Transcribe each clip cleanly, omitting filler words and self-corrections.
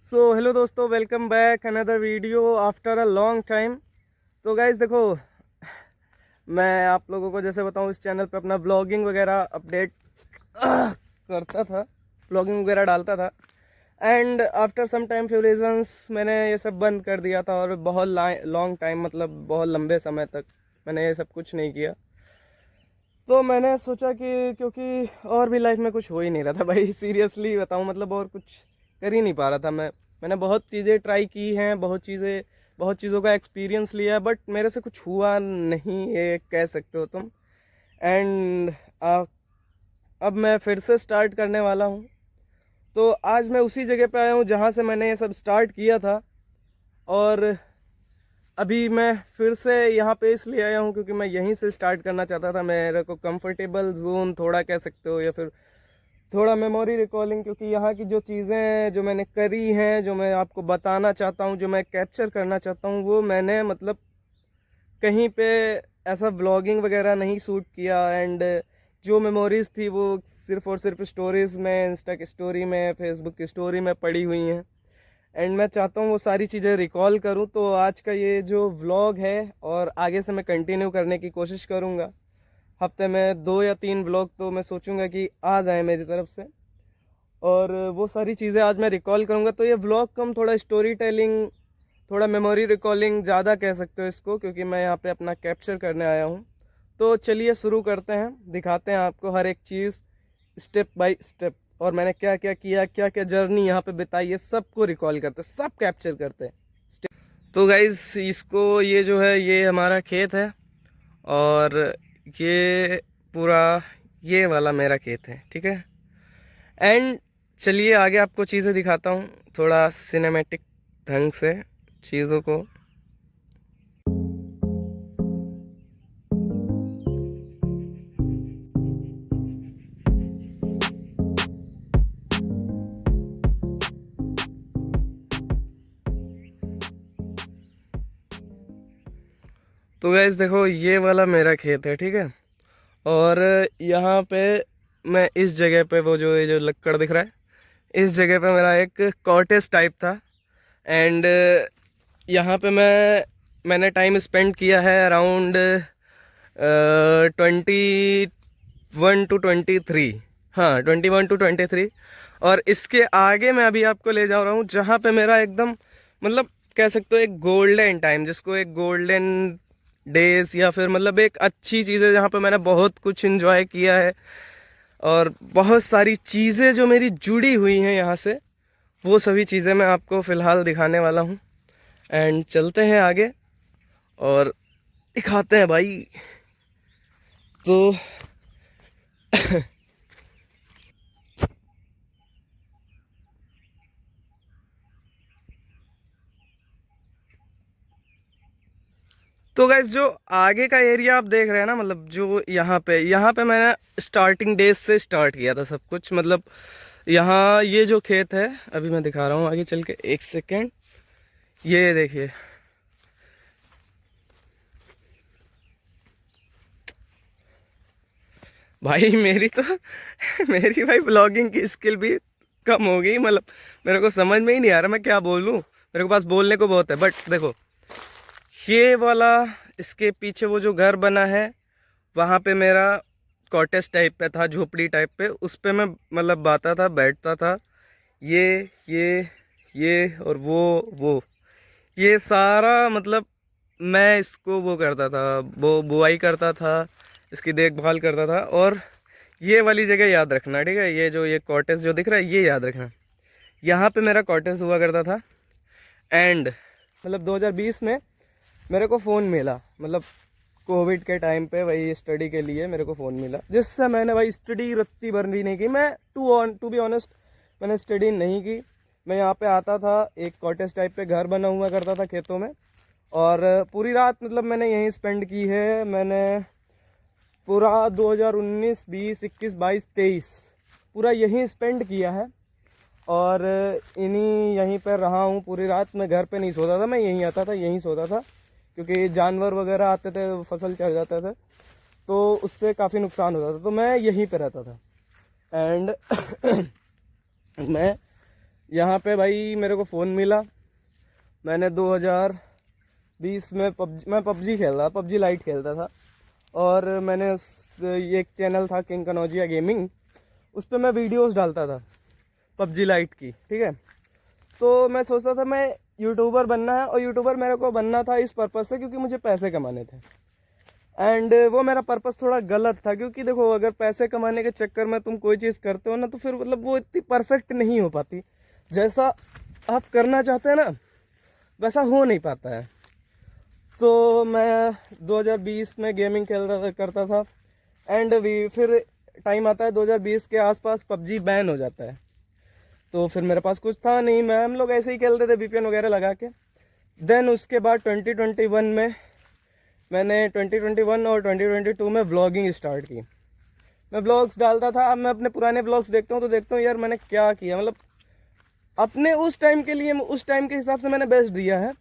So hello दोस्तों, welcome back another video after a long time. तो guys देखो, मैं आप लोगों को जैसे बताऊं, इस चैनल पे अपना ब्लॉगिंग वगैरह अपडेट करता था, ब्लॉगिंग वगैरह डालता था। And after some time few reasons मैंने ये सब बंद कर दिया था, और बहुत लॉन्ग टाइम मतलब बहुत लंबे समय तक मैंने ये सब कुछ नहीं किया। तो मैंने सोचा कि क्योंकि और भी लाइफ में कुछ हो ही नहीं रहा था भाई, सीरियसली बताऊं, मतलब और कुछ कर ही नहीं पा रहा था मैंने बहुत चीज़ें ट्राई की हैं, बहुत चीज़ों का एक्सपीरियंस लिया है, बट मेरे से कुछ हुआ नहीं, ये कह सकते हो तुम। एंड अब मैं फिर से स्टार्ट करने वाला हूँ। तो आज मैं उसी जगह पे आया हूँ जहाँ से मैंने ये सब स्टार्ट किया था। और अभी मैं फिर से यहाँ पे इसलिए आया हूँ क्योंकि मैं यहीं से स्टार्ट करना चाहता था। मेरे को कंफर्टेबल जोन थोड़ा कह सकते हो, या फिर थोड़ा मेमोरी रिकॉलिंग, क्योंकि यहाँ की जो चीज़ें जो मैंने करी हैं, जो मैं आपको बताना चाहता हूँ, जो मैं कैप्चर करना चाहता हूँ, वो मैंने मतलब कहीं पे ऐसा ब्लॉगिंग वगैरह नहीं शूट किया। एंड जो मेमोरीज़ थी वो सिर्फ़ और सिर्फ स्टोरीज़ में, इंस्टा की स्टोरी में, फेसबुक की स्टोरी में पड़ी हुई हैं। एंड मैं चाहता हूँ वो सारी चीज़ें रिकॉल करूँ। तो आज का ये जो व्लॉग है, और आगे से मैं कंटिन्यू करने की कोशिश करूँगा। हफ्ते में 2 या 3 व्लॉग तो मैं सोचूंगा कि आ जाए मेरी तरफ से, और वो सारी चीज़ें आज मैं रिकॉल करूँगा। तो ये व्लॉग कम थोड़ा स्टोरी टेलिंग, थोड़ा मेमोरी रिकॉलिंग ज़्यादा कह सकते हो इसको, क्योंकि मैं यहाँ पे अपना कैप्चर करने आया हूँ। तो चलिए शुरू करते हैं, दिखाते हैं आपको हर एक चीज़ स्टेप बाय स्टेप, और मैंने क्या क्या किया, क्या क्या जर्नी यहाँ पे बिताई है, सबको रिकॉल करते हैं, सब कैप्चर करते हैं। तो गाइज इसको, ये जो है ये हमारा खेत है, और ये पूरा ये वाला मेरा खेत है, ठीक है। एंड चलिए आगे आपको चीज़ें दिखाता हूँ थोड़ा सिनेमैटिक ढंग से चीज़ों को। तो गैस देखो, ये वाला मेरा खेत है, ठीक है। और यहाँ पे मैं इस जगह पे, वो जो ये जो लक्कड़ दिख रहा है, इस जगह पे मेरा एक कॉटेज टाइप था। एंड यहाँ पे मैंने टाइम स्पेंड किया है अराउंड 21 to 23। हाँ, 21 to 23। और इसके आगे मैं अभी आपको ले जा रहा हूँ जहाँ पे मेरा एकदम मतलब कह सकते हो एक गोल्डन टाइम, जिसको एक गोल्डन डेज, या फिर मतलब एक अच्छी चीज़ है जहाँ पे मैंने बहुत कुछ इन्जॉय किया है, और बहुत सारी चीज़ें जो मेरी जुड़ी हुई हैं यहाँ से, वो सभी चीज़ें मैं आपको फ़िलहाल दिखाने वाला हूँ। एंड चलते हैं आगे और दिखाते हैं भाई। तो तो गैस जो आगे का एरिया आप देख रहे हैं ना, मतलब जो यहाँ पे मैंने स्टार्टिंग डेज से स्टार्ट किया था सब कुछ। मतलब यहाँ ये जो खेत है, अभी मैं दिखा रहा हूँ आगे चल के, एक सेकेंड, ये देखिए। भाई मेरी तो मेरी भाई ब्लॉगिंग की स्किल भी कम हो गई, मतलब मेरे को समझ में ही नहीं आ रहा मैं क्या बोलूँ। मेरे को पास बोलने को बहुत है, बट देखो ये वाला, इसके पीछे वो जो घर बना है, वहाँ पे मेरा कॉटेज टाइप पे था, झोपड़ी टाइप पे, उस पे मैं मतलब बाता था, बैठता था। ये ये ये और वो ये सारा मतलब मैं इसको वो करता था, वो बुआई करता था, इसकी देखभाल करता था। और ये वाली जगह याद रखना, ठीक है, ये जो ये कॉटेज जो दिख रहा है, ये याद रखना, यहाँ पे मेरा कॉटेज हुआ करता था। एंड मतलब 2020 में मेरे को फ़ोन मिला, मतलब कोविड के टाइम पे, वही स्टडी के लिए मेरे को फ़ोन मिला, जिससे मैंने भाई स्टडी रत्ती भर भी नहीं की। मैं टू बी ऑनेस्ट, मैंने स्टडी नहीं की। मैं यहाँ पे आता था, एक कॉटेज टाइप पे घर बना हुआ करता था खेतों में, और पूरी रात मतलब मैंने यहीं स्पेंड की है। मैंने पूरा 2019, 20, 21, 22, 23 पूरा यहीं स्पेंड किया है, और इन्हीं यहीं पर रहा हूँ पूरी रात। मैं घर पे नहीं सोता था, मैं यहीं आता था, यहीं सोता था, क्योंकि जानवर वगैरह आते थे, फसल चढ़ जाते थे, तो उससे काफ़ी नुकसान होता था, तो मैं यहीं पे रहता था। एंड मैं यहाँ पे भाई मेरे को फ़ोन मिला। मैंने 2020 में मैं पबजी खेल रहा, पबजी लाइट खेलता था। और मैंने ये एक चैनल था किंग कनौजिया गेमिंग, उस पर मैं वीडियोस डालता था पबजी लाइट की, ठीक है। तो मैं सोचता था मैं यूट्यूबर बनना है, और यूट्यूबर मेरे को बनना था इस पर्पज़ से क्योंकि मुझे पैसे कमाने थे। एंड वो मेरा पर्पस थोड़ा गलत था, क्योंकि देखो अगर पैसे कमाने के चक्कर में तुम कोई चीज़ करते हो ना, तो फिर मतलब वो इतनी परफेक्ट नहीं हो पाती। जैसा आप करना चाहते हैं ना, वैसा हो नहीं पाता है। तो मैं 2020 में गेमिंग करता था। एंड फिर टाइम आता है 2020 के आसपास पबजी बैन हो जाता है। तो फिर मेरे पास कुछ था नहीं, हम लोग ऐसे ही खेलते थे वीपीएन वगैरह लगा के। देन उसके बाद 2021 में मैंने 2021 और 2022 में व्लॉगिंग स्टार्ट की। मैं व्लॉग्स डालता था। अब मैं अपने पुराने व्लॉग्स देखता हूँ तो देखता हूँ यार मैंने क्या किया, मतलब अपने उस टाइम के लिए, उस टाइम के हिसाब से मैंने बेस्ट दिया है,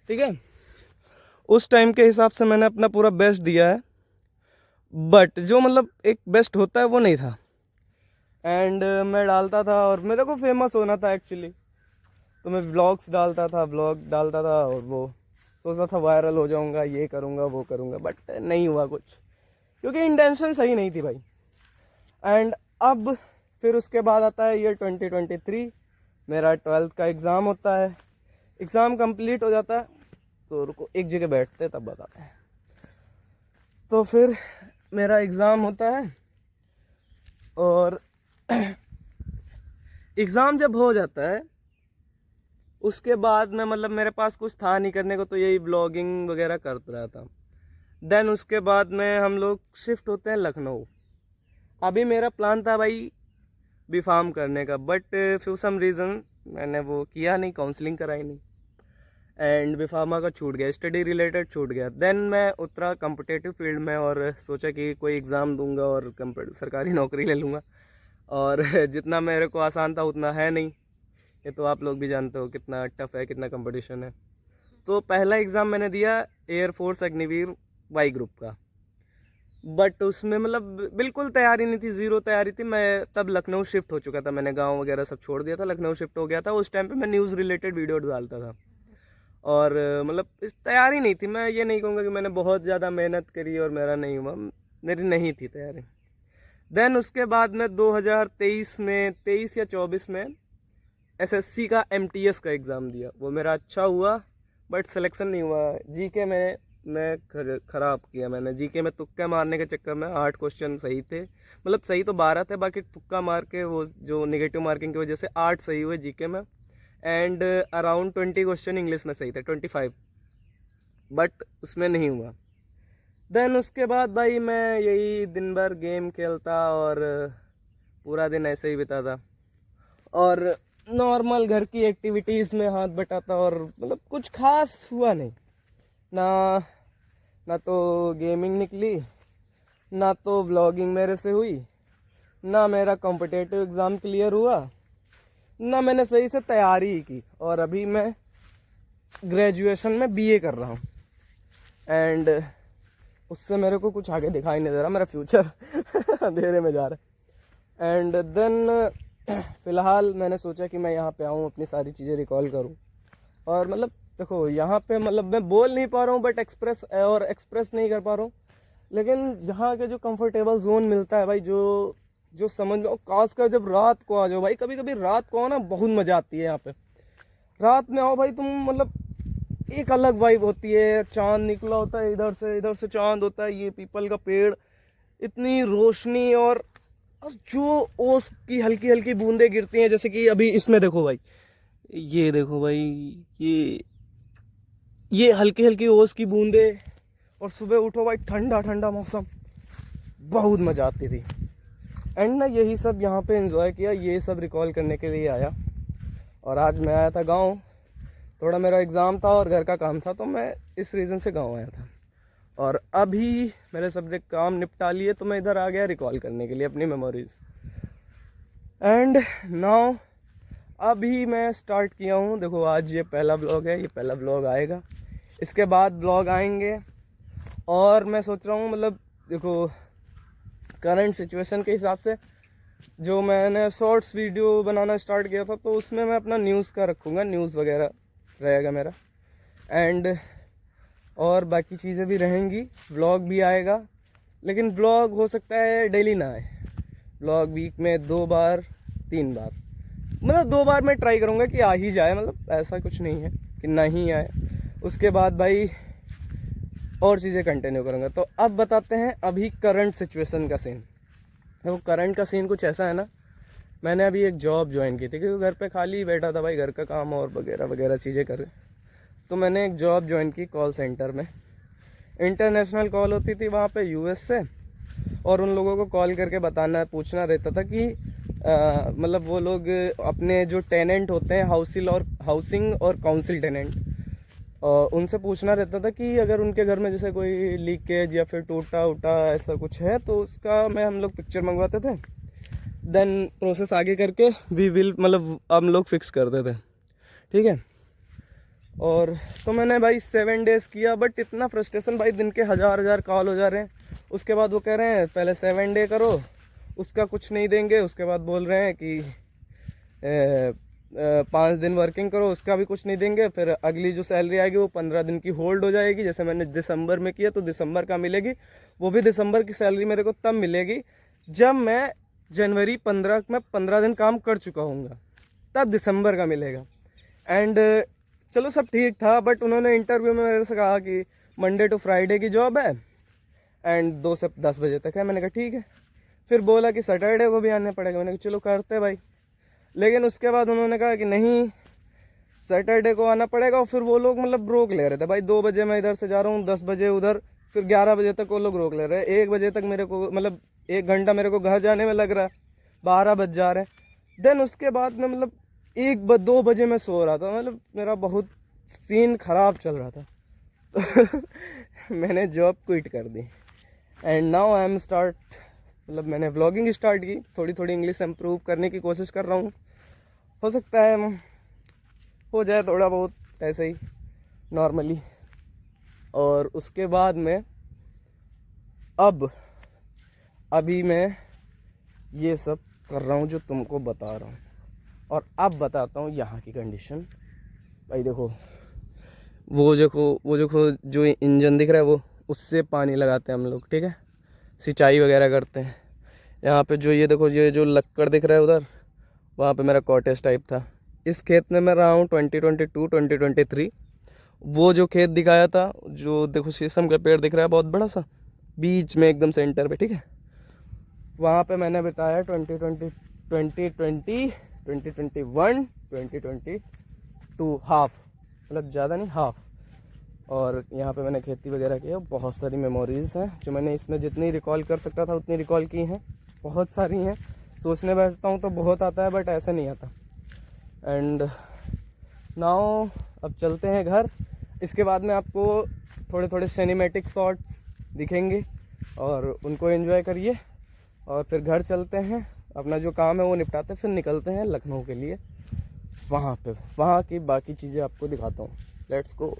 ठीक है। उस टाइम के हिसाब से मैंने अपना पूरा बेस्ट दिया है, बट जो मतलब एक बेस्ट होता है वो नहीं था। एंड मैं डालता था और मेरे को फेमस होना था एक्चुअली, तो मैं व्लॉग्स डालता था, व्लॉग डालता था, और वो सोचता था वायरल हो जाऊंगा, ये करूंगा वो करूंगा, बट नहीं हुआ कुछ, क्योंकि इंटेंशन सही नहीं थी भाई। एंड अब फिर उसके बाद आता है ईयर 2023, मेरा 12th का एग्ज़ाम होता है। एग्ज़ाम कंप्लीट हो जाता है, तो रुको एक जगह बैठते तब बताते हैं। तो फिर मेरा एग्ज़ाम होता है, और एग्ज़ाम जब हो जाता है उसके बाद में मतलब मेरे पास कुछ था नहीं करने को, तो यही ब्लॉगिंग वगैरह करता रहा था। देन उसके बाद में हम लोग शिफ्ट होते हैं लखनऊ। अभी मेरा प्लान था भाई बीफार्म करने का, बट फॉर सम रीज़न मैंने वो किया नहीं, काउंसलिंग कराई नहीं, एंड बीफार्मा का छूट गया, स्टडी रिलेटेड छूट गया। देन मैं उतरा कॉम्पिटिटिव फील्ड में और सोचा कि कोई एग्ज़ाम दूंगा और सरकारी नौकरी ले लूँगा। और जितना मेरे को आसान था उतना है नहीं, ये तो आप लोग भी जानते हो कितना टफ है, कितना कंपटीशन है। तो पहला एग्ज़ाम मैंने दिया एयरफोर्स अग्निवीर वाई ग्रुप का, बट उसमें मतलब बिल्कुल तैयारी नहीं थी, ज़ीरो तैयारी थी। मैं तब लखनऊ शिफ्ट हो चुका था, मैंने गांव वगैरह सब छोड़ दिया था, लखनऊ शिफ्ट हो गया था। उस टाइम पे मैं न्यूज़ रिलेटेड वीडियो डालता था, और मतलब इस तैयारी नहीं थी। मैं ये नहीं कहूँगा कि मैंने बहुत ज़्यादा मेहनत करी और मेरा नहीं हुआ, मेरी नहीं थी तैयारी। देन उसके बाद में 2023 में, 23 या 24 में एसएससी का एमटीएस का एग्ज़ाम दिया। वो मेरा अच्छा हुआ, बट सिलेक्शन नहीं हुआ। जीके में मैं ख़राब किया। मैंने जीके में तुक्का मारने के चक्कर में 8 क्वेश्चन सही थे, मतलब सही तो 12 थे, बाकी तुक्का मार के वो जो नेगेटिव मार्किंग की वजह से 8 सही हुए जीके में। एंड अराउंड 20 क्वेश्चन इंग्लिश में सही थे, 25, बट उसमें नहीं हुआ। देन उसके बाद भाई मैं यही दिन भर गेम खेलता और पूरा दिन ऐसे ही बिताता, और नॉर्मल घर की एक्टिविटीज़ में हाथ बटाता, और मतलब कुछ खास हुआ नहीं ना। ना तो गेमिंग निकली, ना तो व्लॉगिंग मेरे से हुई, ना मेरा कॉम्पिटिटिव एग्ज़ाम क्लियर हुआ, ना मैंने सही से तैयारी ही की। और अभी मैं ग्रेजुएशन में बीए कर रहा हूँ, एंड उससे मेरे को कुछ आगे दिखाई नहीं दे रहा, मेरा फ्यूचर अंधेरे में जा रहा है। एंड देन फ़िलहाल मैंने सोचा कि मैं यहाँ पे आऊँ, अपनी सारी चीज़ें रिकॉल करूँ। और मतलब देखो यहाँ पे मतलब मैं बोल नहीं पा रहा हूँ, बट एक्सप्रेस नहीं कर पा रहा हूँ। लेकिन यहाँ के जो कंफर्टेबल जोन मिलता है भाई, जो समझ में, खासकर जब रात को आ जाओ भाई, कभी कभी रात को आओ ना, बहुत मज़ा आती है यहाँ पे। रात में आओ भाई तुम, मतलब एक अलग वाइब होती है। चांद निकला होता है, इधर से चांद होता है, ये पीपल का पेड़, इतनी रोशनी, और जो ओस की हल्की हल्की बूंदें गिरती हैं, जैसे कि अभी इसमें देखो भाई, ये देखो भाई, ये हल्की हल्की ओस की बूंदें, और सुबह उठो भाई, ठंडा ठंडा मौसम, बहुत मज़ा आती थी। एंड ना यही सब यहाँ पे एंजॉय किया, ये सब रिकॉल करने के लिए आया। और आज मैं आया था गांव, थोड़ा मेरा एग्ज़ाम था और घर का काम था, तो मैं इस रीज़न से गांव आया था। और अभी मेरे सब काम निपटा लिए, तो मैं इधर आ गया रिकॉल करने के लिए अपनी मेमोरीज। एंड नाउ अभी मैं स्टार्ट किया हूँ। देखो आज ये पहला ब्लॉग है, ये पहला ब्लॉग आएगा, इसके बाद ब्लॉग आएंगे। और मैं सोच रहा हूँ, मतलब देखो करंट सिचुएशन के हिसाब से जो मैंने शॉर्ट्स वीडियो बनाना स्टार्ट किया था तो उसमें मैं अपना न्यूज़ का रखूँगा, न्यूज़ वगैरह रहेगा मेरा। एंड और बाकी चीज़ें भी रहेंगी, व्लॉग भी आएगा, लेकिन व्लॉग हो सकता है डेली ना आए। व्लॉग वीक में 2 बार 3 बार, मतलब 2 बार मैं ट्राई करूँगा कि आ ही जाए, मतलब ऐसा कुछ नहीं है कि नहीं आए। उसके बाद भाई और चीज़ें कंटिन्यू करूँगा। तो अब बताते हैं अभी करंट सिचुएशन का सीन। तो करंट का सीन कुछ ऐसा है ना, मैंने अभी एक जॉब ज्वाइन की थी क्योंकि घर पे खाली बैठा था भाई, घर का काम और वगैरह वगैरह चीज़ें कर। तो मैंने एक जॉब ज्वाइन की कॉल सेंटर में। इंटरनेशनल कॉल होती थी वहाँ पे यूएस से, और उन लोगों को कॉल करके बताना पूछना रहता था कि मतलब वो लोग अपने जो टेनेंट होते हैं हाउसिंग और काउंसिल टेनेंट, उनसे पूछना रहता था कि अगर उनके घर में जैसे कोई लीकेज या फिर टूटा उटा ऐसा कुछ है तो उसका हम लोग पिक्चर मंगवाते थे। देन प्रोसेस आगे करके मतलब हम लोग फिक्स करते थे, ठीक है। और तो मैंने भाई 7 डेज़ किया, बट इतना फ्रस्ट्रेशन भाई, दिन के हज़ार कॉल हो जा रहे हैं। उसके बाद वो कह रहे हैं पहले 7 डे करो, उसका कुछ नहीं देंगे। उसके बाद बोल रहे हैं कि 5 दिन वर्किंग करो, उसका भी कुछ नहीं देंगे। फिर अगली जो सैलरी आएगी वो 15 दिन की होल्ड हो जाएगी। जैसे मैंने दिसंबर में किया तो दिसंबर का मिलेगी, वो भी दिसंबर की सैलरी मेरे को तब मिलेगी जब मैं जनवरी 15 में 15 दिन काम कर चुका हूँगा, तब दिसंबर का मिलेगा। एंड चलो सब ठीक था, बट उन्होंने इंटरव्यू में मेरे से कहा कि मंडे टू फ्राइडे की जॉब है एंड 2 से 10 बजे तक है। मैंने कहा ठीक है। फिर बोला कि सैटरडे को भी आना पड़ेगा। मैंने कहा चलो करते भाई। लेकिन उसके बाद उन्होंने कहा कि नहीं, सैटरडे को आना पड़ेगा। और फिर वो लोग मतलब रोक ले रहे थे भाई, 2 बजे मैं इधर से जा रहा हूँ, 10 बजे उधर, फिर 11 बजे तक वो लोग रोक ले रहे हैं। 1 बजे तक मेरे को मतलब 1 घंटा मेरे को घर जाने में लग रहा है, 12 बज जा रहे हैं। देन उसके बाद में मतलब 2 बजे मैं सो रहा था, मतलब मेरा बहुत सीन ख़राब चल रहा था। मैंने जॉब क्विट कर दी and now I am start, मतलब मैंने व्लॉगिंग स्टार्ट की। थोड़ी थोड़ी इंग्लिश इम्प्रूव करने की कोशिश कर रहा हूँ, हो सकता है हो जाए थोड़ा बहुत ऐसे ही नॉर्मली। और उसके बाद में अभी मैं ये सब कर रहा हूँ जो तुमको बता रहा हूँ। और अब बताता हूँ यहाँ की कंडीशन। भाई देखो, वो देखो जो इंजन दिख रहा है, वो उससे पानी लगाते हैं हम लोग, ठीक है, सिंचाई वगैरह करते हैं। यहाँ पे जो ये देखो, ये जो लक्कड़ दिख रहा है उधर, वहाँ पे मेरा कॉटेज टाइप था। इस खेत में मैं रहा हूँ 2022 2023। वो जो खेत दिखाया था, जो देखो शीशम का पेड़ दिख रहा है बहुत बड़ा सा, बीच में एकदम सेंटर पे, ठीक है, वहाँ पे मैंने बिताया 2020 2020 2021 2022 हाफ, मतलब ज़्यादा नहीं, हाफ। और यहाँ पे मैंने खेती वगैरह की है। बहुत सारी मेमोरीज़ हैं जो मैंने इसमें जितनी रिकॉल कर सकता था उतनी रिकॉल की हैं। बहुत सारी हैं, सोचने बैठता हूँ तो बहुत आता है, बट ऐसा नहीं आता। एंड नाउ अब चलते हैं घर। इसके बाद में आपको थोड़े थोड़े सिनेमैटिक शॉट्स दिखेंगे और उनको एंजॉय करिए। और फिर घर चलते हैं, अपना जो काम है वो निपटाते, फिर निकलते हैं लखनऊ के लिए। वहाँ की बाकी चीज़ें आपको दिखाता हूँ। Let's go.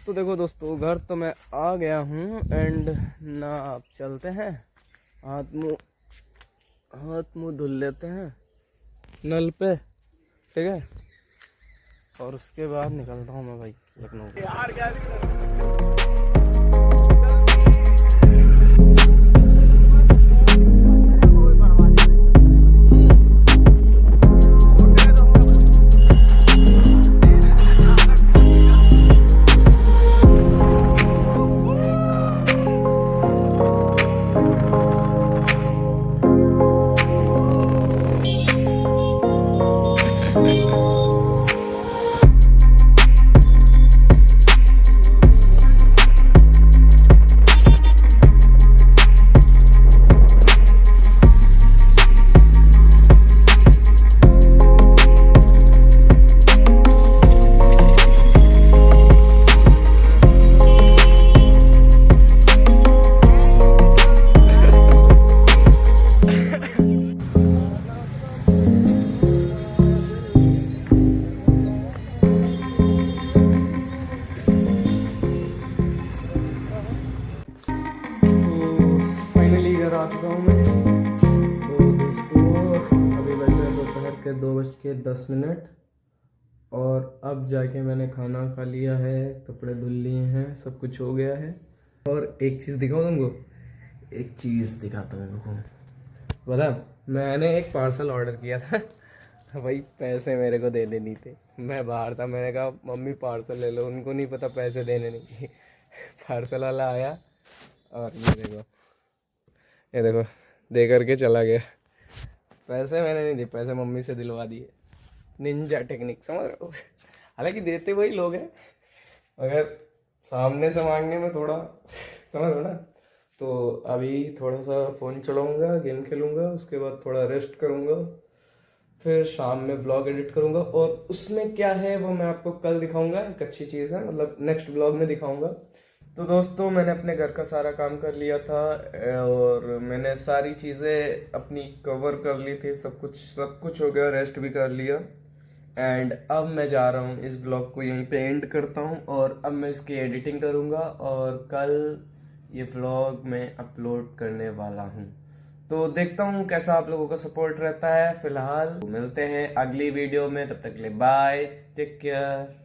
तो देखो दोस्तों, घर तो मैं आ गया हूँ एंड ना आप चलते हैं, हाथ मुँह धुल लेते हैं नल पे, ठीक है। और उसके बाद निकलता हूँ मैं भाई लखनऊ। फाइनली घर आ चुका हूँ मैं। तो दोस्तों अभी बज रहे हैं दोपहर के 2:10 और अब जाके मैंने खाना खा लिया है, कपड़े धुल लिए हैं, सब कुछ हो गया है। और एक चीज़ दिखाऊँ तुमको, एक चीज़ दिखाता हूँ तुमको। बता, मैंने एक पार्सल ऑर्डर किया था भाई पैसे मेरे को देने नहीं थे, मैं बाहर था। मैंने कहा मम्मी पार्सल ले लो, उनको नहीं पता पैसे देने नहीं पार्सल वाला आया और ये देखो दे करके चला गया। पैसे मैंने नहीं दिए, पैसे मम्मी से दिलवा दिए। निंजा टेक्निक, समझ रहे हो। हालांकि देते वही लोग हैं, अगर सामने से मांगने में थोड़ा समझ लो ना। तो अभी थोड़ा सा फ़ोन चलाऊंगा, गेम खेलूंगा, उसके बाद थोड़ा रेस्ट करूंगा, फिर शाम में व्लॉग एडिट करूंगा। और उसमें क्या है वो मैं आपको कल दिखाऊंगा, एक अच्छी चीज़ है, मतलब नेक्स्ट व्लॉग में दिखाऊंगा। तो दोस्तों मैंने अपने घर का सारा काम कर लिया था और मैंने सारी चीज़ें अपनी कवर कर ली थी, सब कुछ हो गया, रेस्ट भी कर लिया। एंड अब मैं जा रहा हूँ, इस ब्लॉग को यहीं पे एंड करता हूँ और अब मैं इसकी एडिटिंग करूँगा और कल ये ब्लॉग मैं अपलोड करने वाला हूँ। तो देखता हूँ कैसा आप लोगों का सपोर्ट रहता है। फिलहाल मिलते हैं अगली वीडियो में, तब तक के लिए बाय, टेक केयर।